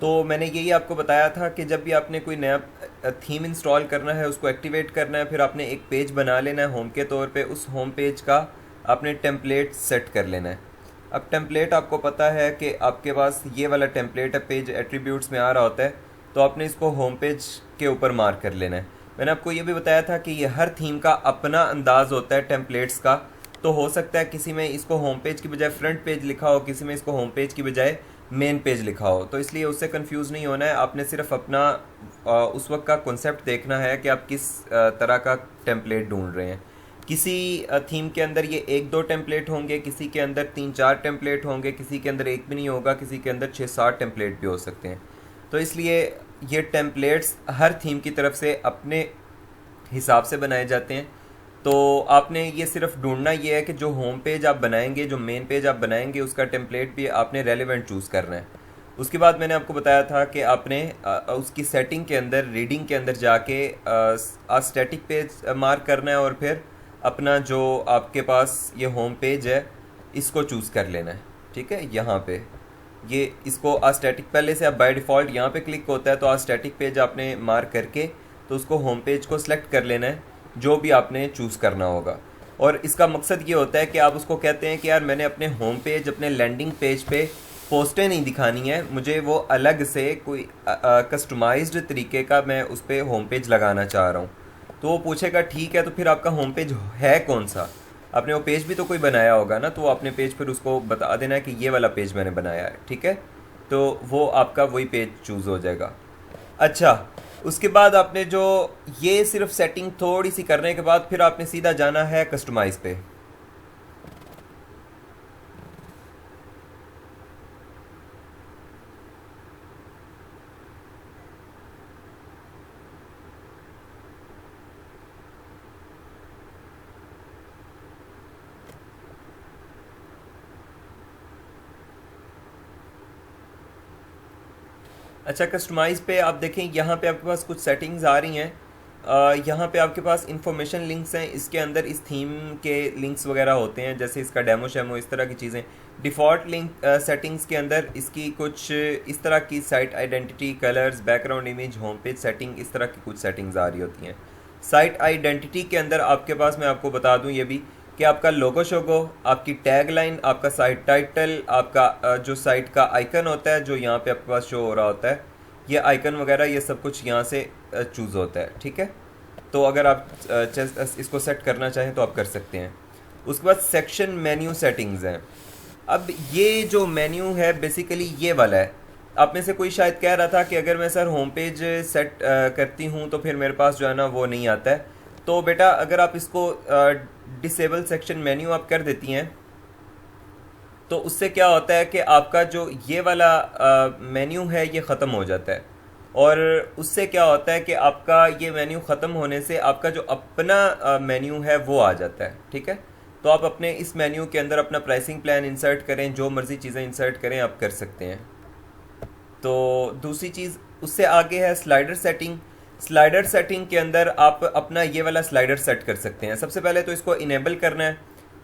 तो मैंने यही आपको बताया था कि जब भी आपने कोई नया थीम इंस्टॉल करना है, उसको एक्टिवेट करना है, फिर आपने एक पेज बना लेना है होम के तौर पे। उस होम पेज का आपने टेम्पलेट सेट कर लेना है। अब टेम्पलेट आपको पता है कि आपके पास ये वाला टेम्पलेट है, पेज एट्रीब्यूट्स में आ रहा होता है, तो आपने इसको होम पेज के ऊपर मार्क कर लेना है। मैंने आपको ये भी बताया था कि ये हर थीम का अपना अंदाज होता है टेम्पलेट्स का। तो हो सकता है किसी में इसको होम पेज की बजाय फ्रंट पेज लिखा हो, किसी में इसको होम पेज की बजाय मेन पेज लिखा हो, तो इसलिए उससे कंफ्यूज नहीं होना है। आपने सिर्फ अपना उस वक्त का कॉन्सेप्ट देखना है कि आप किस तरह का टेम्पलेट ढूंढ रहे हैं। किसी थीम के अंदर ये एक दो टेम्पलेट होंगे, किसी के अंदर तीन चार टेम्पलेट होंगे, किसी के अंदर एक भी नहीं होगा, किसी के अंदर 6-7 टेम्पलेट भी हो सकते हैं। तो इसलिए ये टेम्पलेट्स हर थीम की तरफ से अपने हिसाब से बनाए जाते हैं। तो आपने ये सिर्फ ढूंढना ये है कि जो होम पेज आप बनाएंगे, जो मेन पेज आप बनाएंगे, उसका टेम्पलेट भी आपने रेलेवेंट चूज़ करना है। उसके बाद मैंने आपको बताया था कि आपने उसकी सेटिंग के अंदर, रीडिंग के अंदर जाके स्टैटिक पेज मार्क करना है, और फिर अपना जो आपके पास ये होम पेज है इसको चूज़ कर लेना है। ठीक है, यहाँ पे ये इसको स्टैटिक, पहले से आप बाय डिफ़ॉल्ट यहाँ पे क्लिक होता है, तो स्टैटिक पेज आपने मार्क करके तो उसको होम पेज को सिलेक्ट कर लेना है, जो भी आपने चूज़ करना होगा। और इसका मकसद ये होता है कि आप उसको कहते हैं कि यार मैंने अपने होम पेज, अपने लैंडिंग पेज पे पोस्टें नहीं दिखानी है, मुझे वो अलग से कोई कस्टमाइज्ड तरीके का मैं उस पर होम पेज लगाना चाह रहा हूँ। तो वो पूछेगा ठीक है, तो फिर आपका होम पेज है कौन सा? आपने वो पेज भी तो कोई बनाया होगा ना, तो वो अपने पेज पर उसको बता देना है कि ये वाला पेज मैंने बनाया है। ठीक है, तो वो आपका वही पेज चूज़ हो जाएगा। अच्छा, उसके बाद आपने जो ये सिर्फ सेटिंग थोड़ी सी करने के बाद फिर आपने सीधा जाना है कस्टमाइज़ पे। अच्छा, कस्टमाइज़ पे आप देखें, यहाँ पे आपके पास कुछ सेटिंग्स आ रही हैं। यहाँ पे आपके पास इंफॉर्मेशन लिंक्स हैं, इसके अंदर इस थीम के लिंक्स वगैरह होते हैं, जैसे इसका डेमो शेमो, इस तरह की चीज़ें। डिफ़ॉल्ट लिंक सेटिंग्स के अंदर इसकी कुछ इस तरह की site identity, colours, background image, home page setting, इस तरह की कुछ सेटिंग्स आ रही होती हैं। साइट आइडेंटिटी के अंदर आपके पास, मैं आपको बता दूं ये भी, कि आपका लोगो शोगो, आपकी टैग लाइन, आपका साइट टाइटल, आपका जो साइट का आइकन होता है जो यहाँ पे आपके पास शो हो रहा होता है, ये आइकन वगैरह, ये सब कुछ यहाँ से चूज़ होता है। ठीक है, तो अगर आप इसको सेट करना चाहें तो आप कर सकते हैं। उसके बाद सेक्शन मेन्यू सेटिंग्स हैं। अब ये जो मेन्यू है बेसिकली ये वाला है। आप में से कोई शायद कह रहा था कि अगर मैं सर होम पेज सेट करती हूँ तो फिर मेरे पास जो है ना वो नहीं आता है। तो बेटा, अगर आप इसको डिसेबल सेक्शन मेन्यू आप कर देती हैं, तो उससे क्या होता है कि आपका जो ये वाला मेन्यू है ये ख़त्म हो जाता है। और उससे क्या होता है कि आपका ये मेन्यू ख़त्म होने से आपका जो अपना मेन्यू है वो आ जाता है। ठीक है, तो आप अपने इस मेन्यू के अंदर अपना प्राइसिंग प्लान इंसर्ट करें, जो मर्ज़ी चीज़ें इंसर्ट करें, आप कर सकते हैं। तो दूसरी चीज़ उससे आगे है स्लाइडर सेटिंग। स्लाइडर सेटिंग के अंदर आप अपना ये वाला स्लाइडर सेट कर सकते हैं। सबसे पहले तो इसको इनेबल करना है।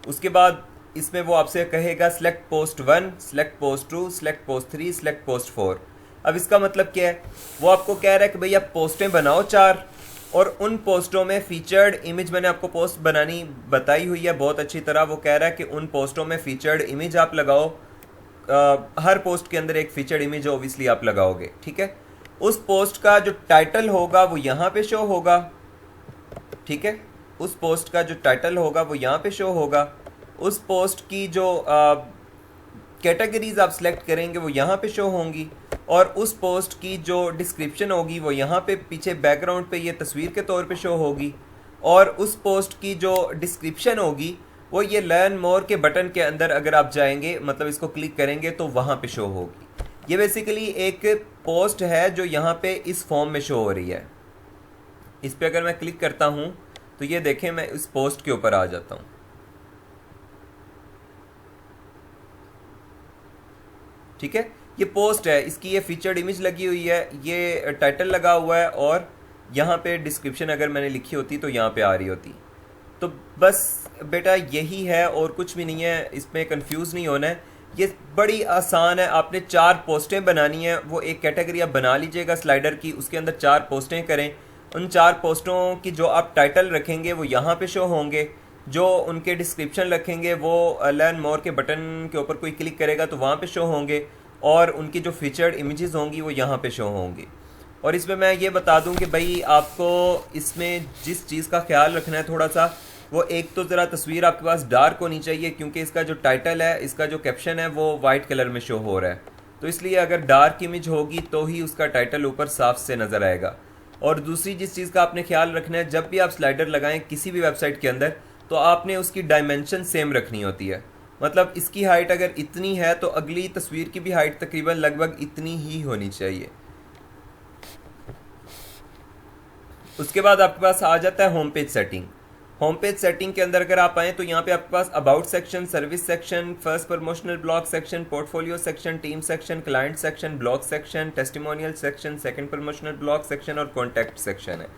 उसके बाद इसमें वो आपसे कहेगा select post 1, select post 2, select post 3, select post 4। अब इसका मतलब क्या है? वो आपको कह रहा है कि भैया पोस्टें बनाओ 4, और उन पोस्टों में फीचर्ड इमेज, मैंने आपको पोस्ट बनानी बताई हुई है बहुत अच्छी तरह। वो कह रहा है कि उन पोस्टों में फीचर्ड इमेज आप लगाओ। हर पोस्ट के अंदर एक फीचर्ड इमेज ओबियसली आप लगाओगे। ठीक है, उस पोस्ट का जो टाइटल होगा वो यहाँ पे शो होगा। ठीक है, उस पोस्ट का जो टाइटल होगा वो यहाँ पे शो होगा। उस पोस्ट की जो कैटेगरीज आप सिलेक्ट करेंगे वो यहाँ पे शो होंगी, और उस पोस्ट की जो डिस्क्रिप्शन होगी वो यहाँ पे पीछे बैकग्राउंड पे ये तस्वीर के तौर पे शो होगी, और उस पोस्ट की जो डिस्क्रिप्शन होगी वो ये लर्न मोर के बटन के अंदर अगर आप जाएंगे, मतलब इसको क्लिक करेंगे तो वहाँ पे शो होगी। ये बेसिकली एक पोस्ट है जो यहाँ पे इस फॉर्म में शो हो रही है। इस पे अगर मैं क्लिक करता हूँ तो ये देखें, मैं इस पोस्ट के ऊपर आ जाता हूँ। ठीक है, ये पोस्ट है, इसकी ये फीचर्ड इमेज लगी हुई है, ये टाइटल लगा हुआ है, और यहाँ पे डिस्क्रिप्शन अगर मैंने लिखी होती तो यहाँ पे आ रही होती। तो बस बेटा यही है और कुछ भी नहीं है, इसमें कंफ्यूज नहीं होना है। ये बड़ी आसान है। आपने 4 पोस्टें बनानी है, वो एक कैटेगरी आप बना लीजिएगा स्लाइडर की, उसके अंदर 4 पोस्टें करें। उन 4 पोस्टों की जो आप टाइटल रखेंगे वो यहाँ पे शो होंगे, जो उनके डिस्क्रिप्शन रखेंगे वो लर्न मोर के बटन के ऊपर कोई क्लिक करेगा तो वहाँ पे शो होंगे, और उनकी जो फीचर्ड इमेजेस होंगी वो यहाँ पे शो होंगी। और इसमें मैं ये बता दूं कि भाई आपको इसमें जिस चीज़ का ख्याल रखना है थोड़ा सा, वो एक तो ज़रा तस्वीर आपके पास डार्क होनी चाहिए, क्योंकि इसका जो टाइटल है, इसका जो कैप्शन है वो वाइट कलर में शो हो रहा है, तो इसलिए अगर डार्क इमेज होगी तो ही उसका टाइटल ऊपर साफ से नज़र आएगा। और दूसरी जिस चीज़ का आपने ख्याल रखना है, जब भी आप स्लाइडर लगाएं किसी भी वेबसाइट के अंदर, तो आपने उसकी डायमेंशन सेम रखनी होती है। मतलब इसकी हाइट अगर इतनी है तो अगली तस्वीर की भी हाइट तकरीबन लगभग इतनी ही होनी चाहिए। उसके बाद आपके पास आ जाता है home page setting. Home page setting के अंदर अगर आप आएँ तो यहाँ पे आपके पास about section, service section, first promotional blog section, portfolio section, team section, client section, blog section, testimonial section, second promotional blog section और कॉन्टैक्ट सेक्शन है।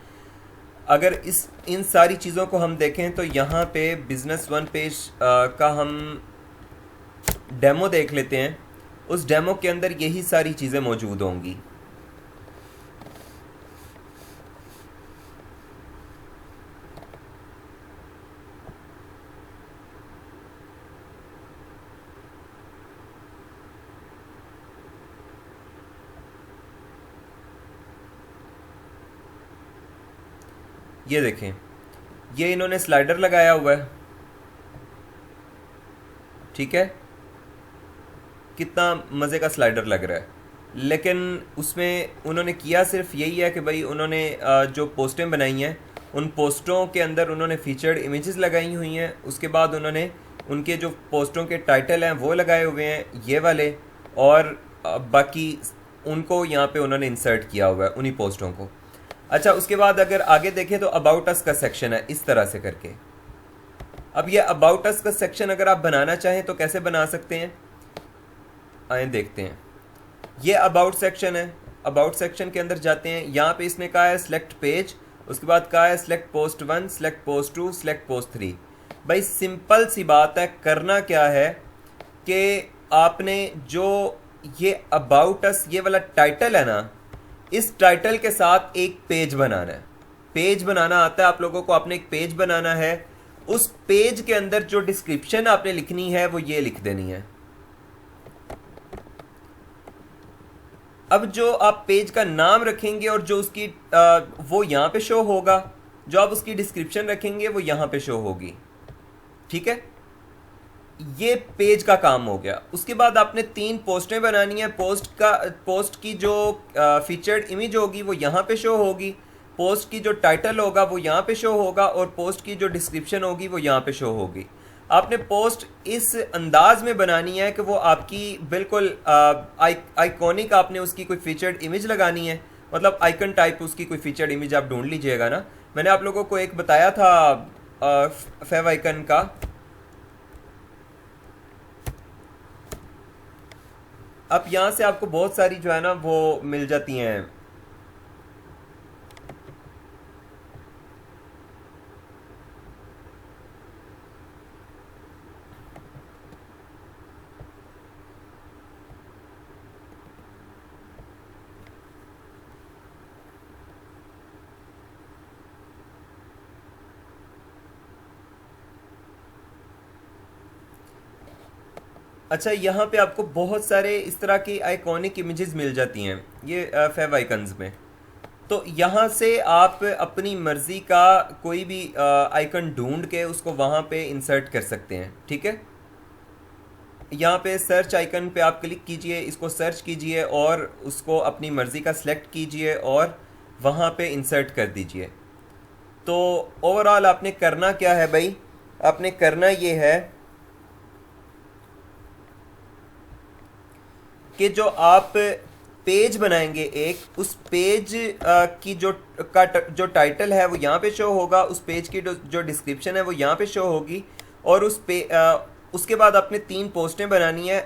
अगर इन सारी चीज़ों को हम देखें तो यहाँ पे बिजनेस वन पेज का हम डेमो देख लेते हैं। उस डेमो के अंदर यही सारी चीज़ें मौजूद होंगी। ये देखें, ये इन्होंने स्लाइडर लगाया हुआ है, ठीक है, कितना मज़े का स्लाइडर लग रहा है। लेकिन उसमें उन्होंने किया सिर्फ यही है कि भाई उन्होंने जो पोस्टें बनाई हैं उन पोस्टों के अंदर उन्होंने फीचर्ड इमेजेस लगाई हुई हैं। उसके बाद उन्होंने उनके जो पोस्टों के टाइटल हैं वो लगाए हुए हैं ये वाले, और बाकी उनको यहाँ पे उन्होंने इंसर्ट किया हुआ है उन्हीं पोस्टों को। अच्छा, उसके बाद अगर आगे देखें तो अबाउट अस का सेक्शन है इस तरह से करके। अब ये अबाउट अस का सेक्शन अगर आप बनाना चाहें तो कैसे बना सकते हैं, आए देखते हैं। ये अबाउट सेक्शन है। अबाउट सेक्शन के अंदर जाते हैं, यहाँ पे इसने कहा है सिलेक्ट पेज, उसके बाद कहा है select post 1, select post 2, select post 3। भाई सिंपल सी बात है, करना क्या है कि आपने जो ये अबाउट अस ये वाला टाइटल है ना, इस टाइटल के साथ एक पेज बनाना है। पेज बनाना आता है आप लोगों को, आपने एक पेज बनाना है। उस पेज के अंदर जो डिस्क्रिप्शन आपने लिखनी है वो ये लिख देनी है। अब जो आप पेज का नाम रखेंगे और जो उसकी वो यहाँ पे शो होगा, जो आप उसकी डिस्क्रिप्शन रखेंगे वो यहाँ पे शो होगी, ठीक है। ये पेज का काम हो गया। उसके बाद आपने 3 पोस्टें बनानी है। पोस्ट की जो फीचर्ड इमेज होगी वो यहाँ पे शो होगी, पोस्ट की जो टाइटल होगा वो यहाँ पे शो होगा, और पोस्ट की जो डिस्क्रिप्शन होगी वो यहाँ पे शो होगी। आपने पोस्ट इस अंदाज में बनानी है कि वो आपकी बिल्कुल आइकॉनिक, आपने उसकी कोई फीचर्ड इमेज लगानी है, मतलब आइकन टाइप उसकी कोई फीचर्ड इमेज आप ढूंढ लीजिएगा ना। मैंने आप लोगों को एक बताया था फेव आइकन का। अब यहाँ से आपको बहुत सारी जो है ना वो मिल जाती हैं। अच्छा, यहाँ पे आपको बहुत सारे इस तरह की आइकॉनिक इमेजेस मिल जाती हैं ये फेव आइकन्स में। तो यहाँ से आप अपनी मर्ज़ी का कोई भी आइकन ढूंढ के उसको वहाँ पे इंसर्ट कर सकते हैं, ठीक है। यहाँ पे सर्च आइकन पे आप क्लिक कीजिए, इसको सर्च कीजिए और उसको अपनी मर्ज़ी का सिलेक्ट कीजिए और वहाँ पे इंसर्ट कर दीजिए। तो ओवरऑल आपने करना क्या है भाई, आपने करना ये है कि जो आप पेज बनाएंगे एक, उस पेज की जो टाइटल है वो यहाँ पे शो होगा, उस पेज की जो डिस्क्रिप्शन है वो यहाँ पे शो होगी, और उसके बाद आपने 3 पोस्टें बनानी है।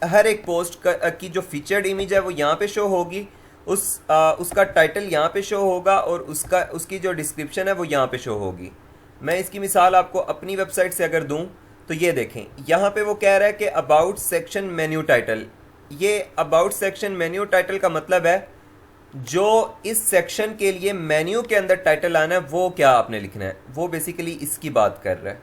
हर एक पोस्ट की जो फीचर्ड इमेज है वो यहाँ पे शो होगी, उसका टाइटल यहाँ पे शो होगा, और उसकी जो डिस्क्रिप्शन है वो यहाँ पे शो होगी। मैं इसकी मिसाल आपको अपनी वेबसाइट से अगर दूँ तो ये देखें यहाँ पे वो कह रहा है कि अबाउट सेक्शन मेन्यू टाइटल। ये अबाउट सेक्शन मेन्यू टाइटल का मतलब है जो इस सेक्शन के लिए मेन्यू के अंदर टाइटल आना है वो क्या आपने लिखना है, वो बेसिकली इसकी बात कर रहा है।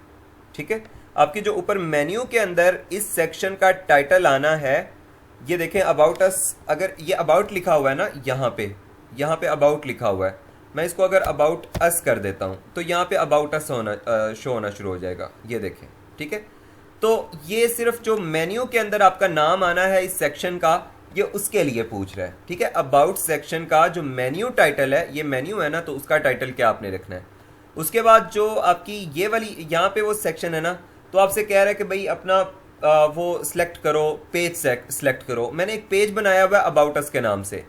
ठीक है, आपके जो ऊपर मेन्यू के अंदर इस सेक्शन का टाइटल आना है, ये देखें अबाउट अस, अगर ये अबाउट लिखा हुआ है ना यहाँ पे अबाउट लिखा हुआ है, मैं इसको अगर अबाउट अस कर देता हूँ तो यहाँ पे अबाउट अस होना शो होना शुरू हो जाएगा, ये देखें। ठीक है, तो ये सिर्फ जो मेन्यू के अंदर आपका नाम आना है इस सेक्शन का, ये उसके लिए पूछ रहा है। ठीक है, अबाउट सेक्शन का जो मेन्यू टाइटल है, ये मेन्यू है ना, तो उसका टाइटल क्या आपने रखना है। उसके बाद जो आपकी ये वाली यहाँ पे वो सेक्शन है ना, तो आपसे कह रहा है कि भाई अपना वो सिलेक्ट करो, पेज सेलेक्ट करो। मैंने एक पेज बनाया हुआ है अबाउट अस के नाम से,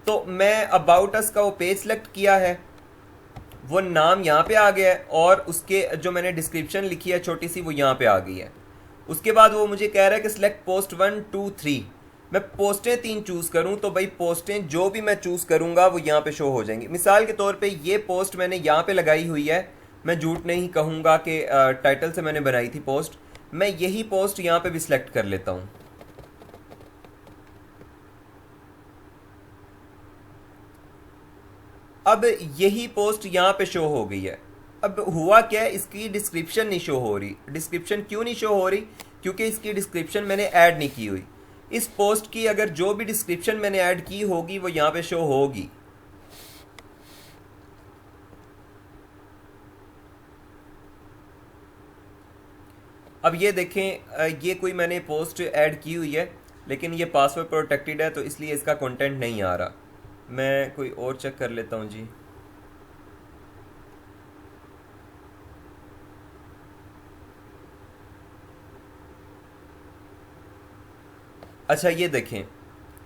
तो मैं अबाउट अस का वो पेज सेलेक्ट किया है, वो नाम यहाँ पे आ गया है, और उसके जो मैंने डिस्क्रिप्शन लिखी है छोटी सी वो यहाँ पे आ गई है। उसके बाद वो मुझे कह रहा है कि सिलेक्ट पोस्ट 1 2 3। मैं पोस्टें 3 चूज़ करूँ तो भाई पोस्टें जो भी मैं चूज़ करूँगा वो यहाँ पे शो हो जाएंगी। मिसाल के तौर पे ये पोस्ट मैंने यहाँ पे लगाई हुई है, मैं झूठ नहीं कहूँगा कि टाइटल से मैंने बनाई थी पोस्ट। मैं यही पोस्ट यहाँ पे भी सिलेक्ट कर लेता हूँ। अब यही पोस्ट यहाँ पे शो हो गई है। अब हुआ क्या है, इसकी डिस्क्रिप्शन नहीं शो हो रही। डिस्क्रिप्शन क्यों नहीं शो हो रही? क्योंकि इसकी डिस्क्रिप्शन मैंने ऐड नहीं की हुई। इस पोस्ट की अगर जो भी डिस्क्रिप्शन मैंने ऐड की होगी वो यहाँ पे शो होगी। अब ये देखें, ये कोई मैंने पोस्ट ऐड की हुई है, लेकिन ये पासवर्ड प्रोटेक्टेड है तो इसलिए इसका कंटेंट नहीं आ रहा। मैं कोई और चेक कर लेता हूँ जी। अच्छा ये देखें,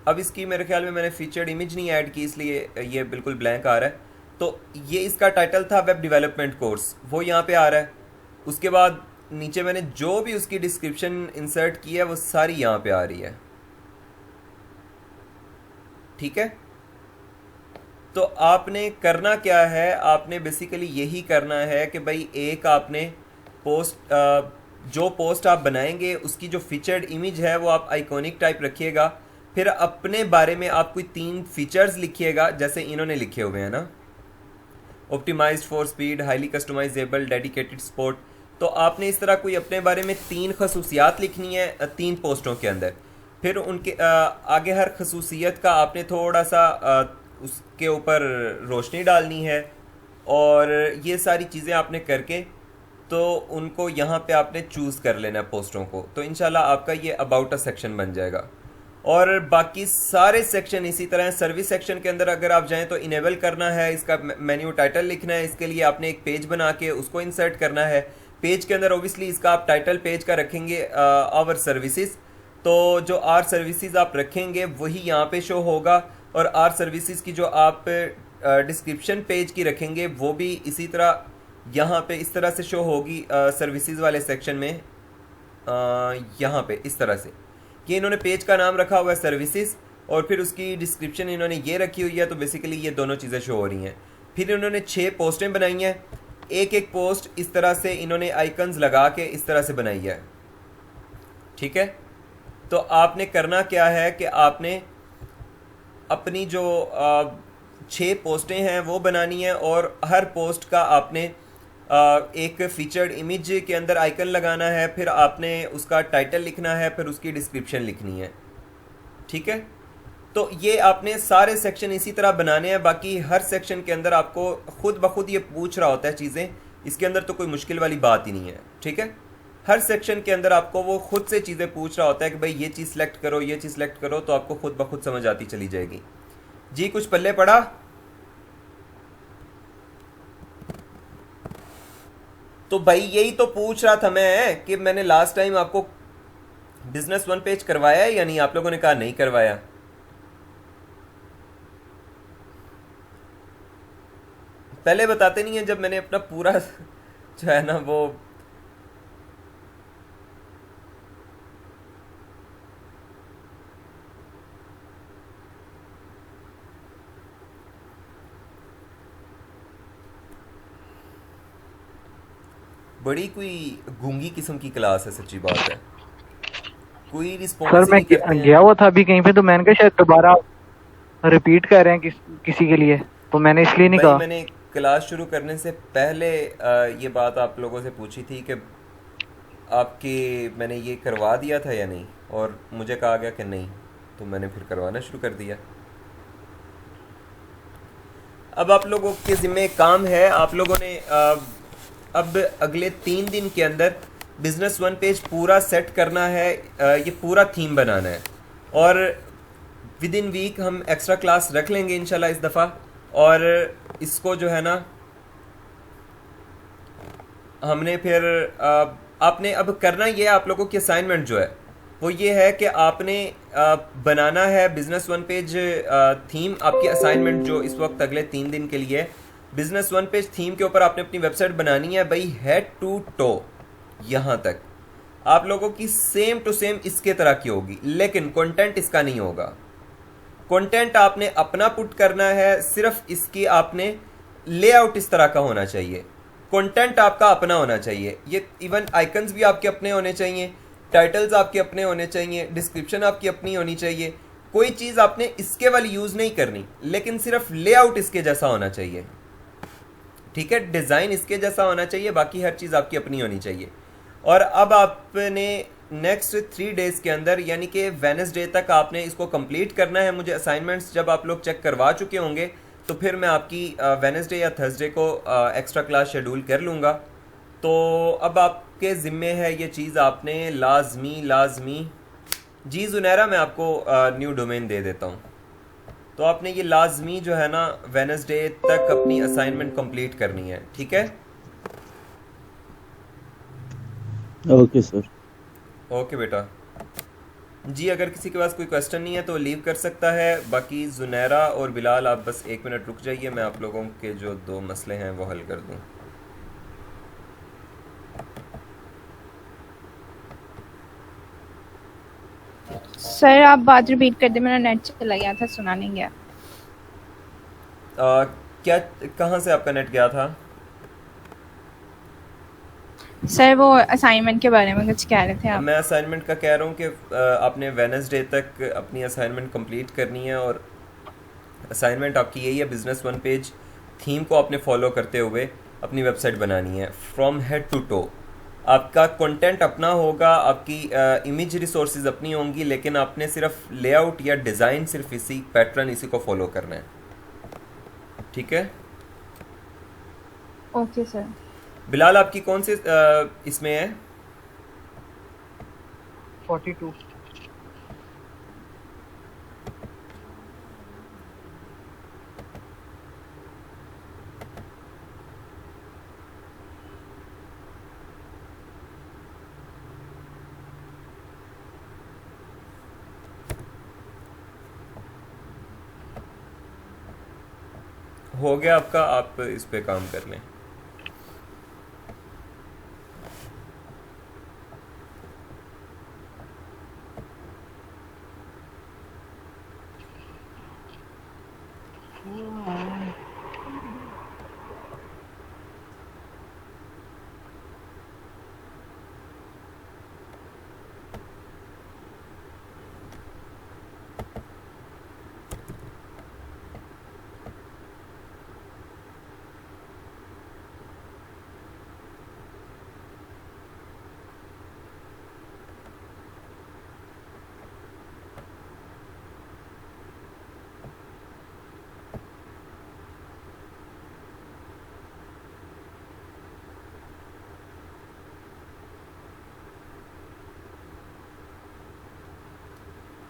अब इसकी मेरे ख्याल में मैंने फीचर्ड इमेज नहीं ऐड की, इसलिए ये बिल्कुल ब्लैंक आ रहा है। तो ये इसका टाइटल था वेब डेवलपमेंट कोर्स, वो यहाँ पे आ रहा है। उसके बाद नीचे मैंने जो भी उसकी डिस्क्रिप्शन इंसर्ट की है वो सारी यहाँ पे आ रही है। ठीक है, तो आपने करना क्या है, आपने बेसिकली यही करना है कि भाई एक आपने पोस्ट जो पोस्ट आप बनाएंगे उसकी जो फीचर्ड इमेज है वो आप आइकॉनिक टाइप रखिएगा। फिर अपने बारे में आप कोई 3 फीचर्स लिखिएगा जैसे इन्होंने लिखे हुए हैं ना, optimised for speed, highly customisable, dedicated support. तो आपने इस तरह कोई अपने बारे में 3 खसूसियात लिखनी है 3 पोस्टों के अंदर। फिर उनके आगे हर खसूसियत का आपने थोड़ा सा उसके ऊपर रोशनी डालनी है, और ये सारी चीज़ें आपने करके तो उनको यहाँ पे आपने चूज़ कर लेना है पोस्टों को। तो इंशाल्लाह आपका ये अबाउट अ सेक्शन बन जाएगा। और बाकी सारे सेक्शन इसी तरह है। सर्विस सेक्शन के अंदर अगर आप जाएं तो इनेबल करना है, इसका मेन्यू टाइटल लिखना है। इसके लिए आपने एक पेज बना के उसको इंसर्ट करना है। पेज के अंदर ओबियसली इसका आप टाइटल पेज का रखेंगे आवर सर्विसेज, तो जो आर सर्विसेज आप रखेंगे वही यहाँ पे शो होगा, और आर सर्विसेज की जो आप डिस्क्रिप्शन पेज की रखेंगे वो भी इसी तरह यहाँ पे इस तरह से शो होगी सर्विसेज वाले सेक्शन में। यहाँ पे इस तरह से ये इन्होंने पेज का नाम रखा हुआ है सर्विसेज, और फिर उसकी डिस्क्रिप्शन इन्होंने ये रखी हुई है। तो बेसिकली ये दोनों चीज़ें शो हो रही हैं। फिर इन्होंने 6 पोस्टें बनाई हैं। एक एक पोस्ट इस तरह से इन्होंने आइकन्स लगा के इस तरह से बनाई है। ठीक है, तो आपने करना क्या है कि आपने अपनी जो 6 पोस्टें हैं वो बनानी है, और हर पोस्ट का आपने एक फीचर्ड इमेज के अंदर आइकन लगाना है। फिर आपने उसका टाइटल लिखना है, फिर उसकी डिस्क्रिप्शन लिखनी है। ठीक है, तो ये आपने सारे सेक्शन इसी तरह बनाने हैं। बाकी हर सेक्शन के अंदर आपको खुद ब खुद ये पूछ रहा होता है चीज़ें, इसके अंदर तो कोई मुश्किल वाली बात ही नहीं है। ठीक है, हर सेक्शन के अंदर आपको वो खुद से चीज़ें पूछ रहा होता है कि भाई ये चीज़ सेलेक्ट करो, ये चीज़ सेलेक्ट करो, तो आपको खुद ब खुद समझ आती चली जाएगी। जी कुछ पल्ले पड़ा? तो भाई यही तो पूछ रहा था मैं कि मैंने लास्ट टाइम आपको बिजनेस 1 पेज करवाया है या नहीं? आप लोगों ने कहा नहीं करवाया। पहले बताते नहीं है जब मैंने अपना पूरा जो है ना वो। बड़ी कोई गूंगी किस्म की क्लास है, सच्ची बात है, कोई सर रिस्पॉन्स ही मैं नहीं करते हैं। गया हुआ था अभी कहीं पे, तो मैंने कहा शायद दोबारा रिपीट कर रहे हैं किसी के लिए, तो मैंने इसलिए नहीं भाई कहा। मैंने क्लास शुरू करने से पहले ये बात आप लोगों से पूछी थी कि आपके मैंने ये करवा दिया था या नहीं, और मुझे कहा गया कि नहीं, तो मैंने फिर करवाना शुरू कर दिया। अब आप लोगों के ज़िम्मे एक काम है, आप लोगों ने अब अगले 3 दिन के अंदर बिजनेस वन पेज पूरा सेट करना है, ये पूरा थीम बनाना है, और विद इन वीक हम एक्स्ट्रा क्लास रख लेंगे इंशाल्लाह इस दफ़ा। और इसको जो है ना, हमने फिर आपने अब करना ये है, आप लोगों की असाइनमेंट जो है वो ये है कि आपने बनाना है बिजनेस वन पेज थीम। आपकी असाइनमेंट जो इस वक्त अगले 3 दिन के लिए बिजनेस वन पेज थीम के ऊपर आपने अपनी वेबसाइट बनानी है भाई, हेड टू टो यहाँ तक आप लोगों की सेम टू सेम इसके तरह की होगी, लेकिन कंटेंट इसका नहीं होगा। कंटेंट आपने अपना पुट करना है, सिर्फ इसकी आपने लेआउट इस तरह का होना चाहिए। कंटेंट आपका अपना होना चाहिए, ये इवन आइकन्स भी आपके अपने होने चाहिए, टाइटल्स आपके अपने होने चाहिए, डिस्क्रिप्शन आपकी अपनी होनी चाहिए। कोई चीज़ आपने इसके वाली यूज़ नहीं करनी, लेकिन सिर्फ लेआउट इसके जैसा होना चाहिए, ठीक है, डिज़ाइन इसके जैसा होना चाहिए, बाकी हर चीज़ आपकी अपनी होनी चाहिए। और अब आपने नेक्स्ट 3 डेज़ के अंदर, यानी कि वेडनेसडे तक आपने इसको कंप्लीट करना है। मुझे असाइनमेंट्स जब आप लोग चेक करवा चुके होंगे तो फिर मैं आपकी वेडनेसडे या थर्सडे को एक्स्ट्रा क्लास शेड्यूल कर लूँगा। तो अब आपके ज़िम्मे है ये चीज़, आपने लाजमी जी जुनैरा, मैं आपको न्यू डोमेन दे देता हूँ, तो आपने ये लाजमी जो है ना वेडनेसडे तक अपनी असाइनमेंट कंप्लीट करनी है, ठीक है। Okay sir. ओके बेटा जी, अगर किसी के पास कोई क्वेश्चन नहीं है तो लीव कर सकता है। बाकी जुनैरा और बिलाल आप बस 1 मिनट रुक जाइए, मैं आप लोगों के जो 2 मसले हैं वो हल कर दूं। सर आप बात रिपीट कर दे, मेरा नेट चला गया था, सुना नहीं गया। क्या, कहाँ से आपका नेट गया था? सर वो असाइनमेंट के बारे में कुछ कह रहे थे आप। मैं असाइनमेंट का कह रहा हूँ कि आपने वेडनेसडे तक अपनी असाइनमेंट कंप्लीट करनी है, और असाइनमेंट आपकी यही है, बिजनेस वन पेज थीम को आपने फॉलो करते हुए अपनी वेबसाइट बनानी है फ्रॉम हेड टू टो। आपका कंटेंट अपना होगा, आपकी इमेज रिसोर्सेज अपनी होंगी, लेकिन आपने सिर्फ लेआउट या डिज़ाइन सिर्फ इसी पैटर्न इसी को फॉलो करना है, ठीक है। Okay sir. बिलाल आपकी कौन से इसमें है? 42। हो गया आपका, आप इस पे काम कर लें।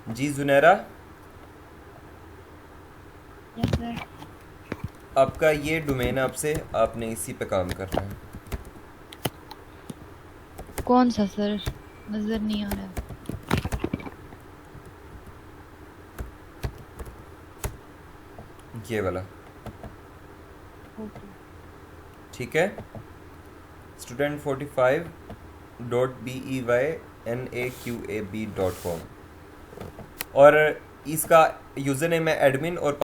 जी जुनैरा, यस सर। आपका ये डोमेन आपसे, आपने इसी पे काम करना है। कौन सा सर? नजर नहीं आ रहा। ये वाला, ठीक है, student45.beynaqab.com, और इसका यूज़र नेम है एडमिन और